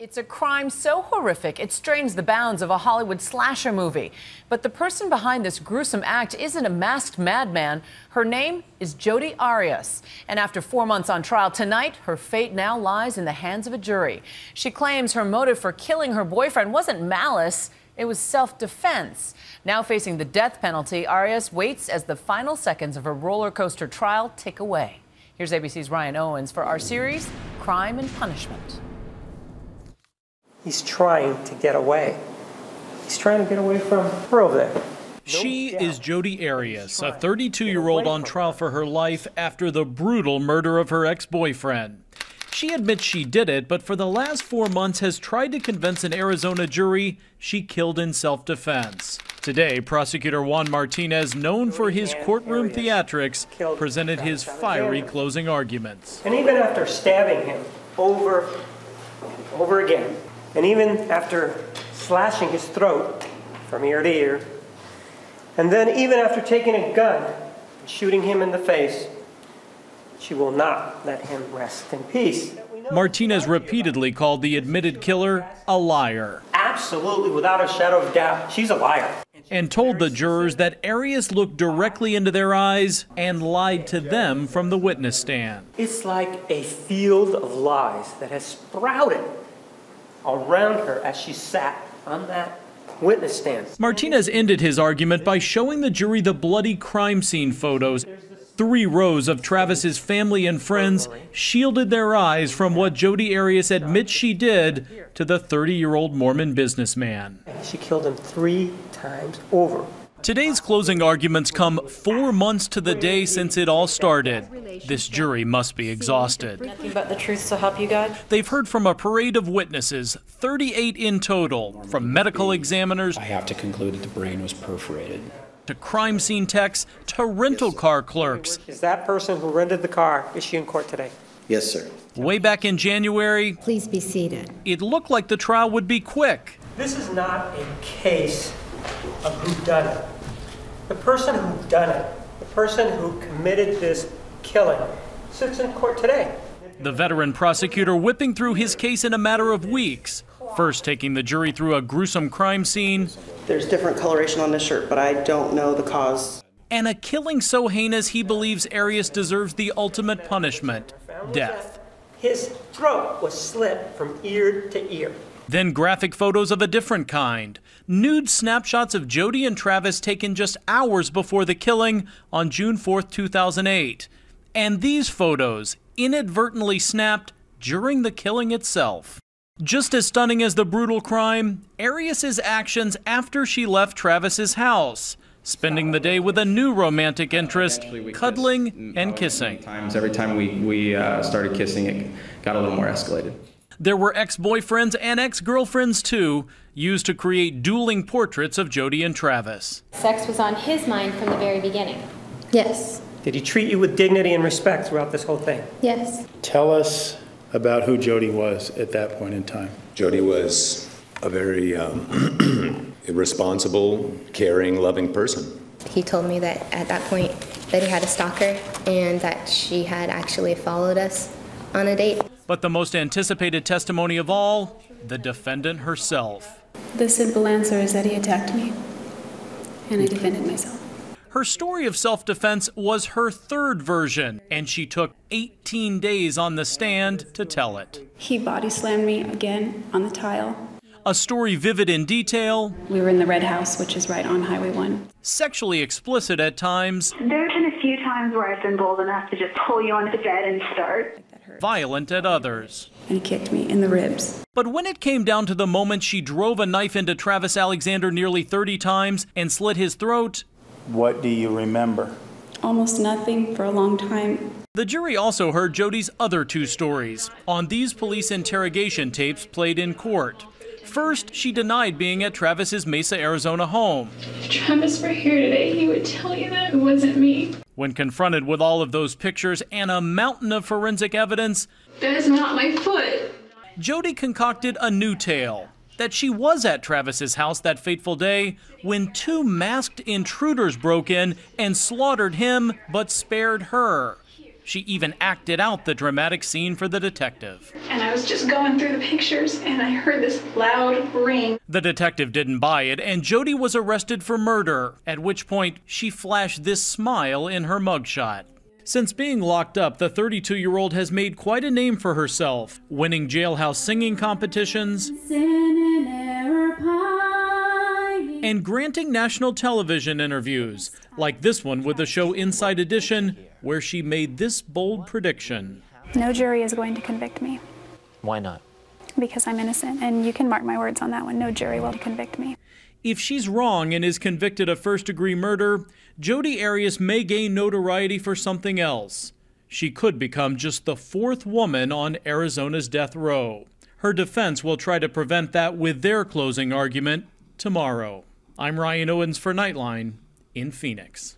It's a crime so horrific it strains the bounds of a Hollywood slasher movie. But the person behind this gruesome act isn't a masked madman. Her name is Jodi Arias. And after 4 months on trial tonight, her fate now lies in the hands of a jury. She claims her motive for killing her boyfriend wasn't malice, it was self-defense. Now facing the death penalty, Arias waits as the final seconds of her roller coaster trial tick away. Here's ABC's Ryan Owens for our series, Crime and Punishment. He's trying to get away. He's trying to get away from her over there. She is Jodi Arias, a 32-year-old on trial for her life after the brutal murder of her ex-boyfriend. She admits she did it, but for the last 4 months has tried to convince an Arizona jury she killed in self-defense. Today, prosecutor Juan Martinez, known for his courtroom theatrics, presented his fiery closing arguments. And even after stabbing him over again, and even after slashing his throat from ear to ear, and then even after taking a gun and shooting him in the face, she will not let him rest in peace. Martinez repeatedly called the admitted killer a liar. Absolutely, without a shadow of doubt, she's a liar. And told the jurors that Arias looked directly into their eyes and lied to them from the witness stand. It's like a field of lies that has sprouted around her as she sat on that witness stand. Martinez ended his argument by showing the jury the bloody crime scene photos. 3 rows of Travis's family and friends shielded their eyes from what Jodi Arias admits she did to the 30-year-old Mormon businessman. She killed him 3 times over. Today's closing arguments come 4 months to the day since it all started. This jury must be exhausted. Nothing but the truth so help you God. They've heard from a parade of witnesses, 38 in total, from medical examiners. I have to conclude that the brain was perforated. To crime scene techs, to rental car clerks. Is that person who rented the car, is she in court today? Yes, sir. Way back in January, please be seated. It looked like the trial would be quick. This is not a case of who done it. The person who done it, the person who committed this killing, sits in court today. The veteran prosecutor whipping through his case in a matter of weeks. First taking the jury through a gruesome crime scene. There's different coloration on this shirt, but I don't know the cause. And a killing so heinous he believes Arias deserves the ultimate punishment, death. His throat was slit from ear to ear. Then graphic photos of a different kind. Nude snapshots of Jodi and Travis taken just hours before the killing on June 4th, 2008. And these photos inadvertently snapped during the killing itself. Just as stunning as the brutal crime, Arias' actions after she left Travis's house, spending the day with a new romantic interest, cuddling and kissing. Every time we started kissing, it got a little more escalated. There were ex-boyfriends and ex-girlfriends, too, used to create dueling portraits of Jodi and Travis. Sex was on his mind from the very beginning. Yes. Did he treat you with dignity and respect throughout this whole thing? Yes. Tell us about who Jodi was at that point in time. Jodi was a very irresponsible, caring, loving person. He told me that at that point that he had a stalker and that she had actually followed us on a date. But the most anticipated testimony of all, the defendant herself. The simple answer is that he attacked me, and I defended myself. Her story of self-defense was her 3rd version, and she took 18 days on the stand to tell it. He body slammed me again on the tile. A story vivid in detail. We were in the red house, which is right on Highway 1. Sexually explicit at times. There's been a few times where I've been bold enough to just pull you onto the bed and start. Violent at others. And he kicked me in the ribs. But when it came down to the moment she drove a knife into Travis Alexander nearly 30 times and slit his throat, what do you remember? Almost nothing for a long time. The jury also heard Jodi's other 2 stories on these police interrogation tapes played in court. First, she denied being at Travis's Mesa, Arizona home. If Travis were here today, he would tell you that it wasn't me. When confronted with all of those pictures and a mountain of forensic evidence, that is not my foot. Jodi concocted a new tale. That she was at Travis's house that fateful day when 2 masked intruders broke in and slaughtered him but spared her. She even acted out the dramatic scene for the detective. And I was just going through the pictures and I heard this loud ring. The detective didn't buy it, and Jodi was arrested for murder, at which point she flashed this smile in her mugshot. Since being locked up, the 32-year-old has made quite a name for herself, winning jailhouse singing competitions and granting national television interviews, like this one with the show Inside Edition, where she made this bold prediction. No jury is going to convict me. Why not? Because I'm innocent, and you can mark my words on that one. No jury will convict me. If she's wrong and is convicted of first-degree murder, Jodi Arias may gain notoriety for something else. She could become just the 4th woman on Arizona's death row. Her defense will try to prevent that with their closing argument tomorrow. I'm Ryan Owens for Nightline in Phoenix.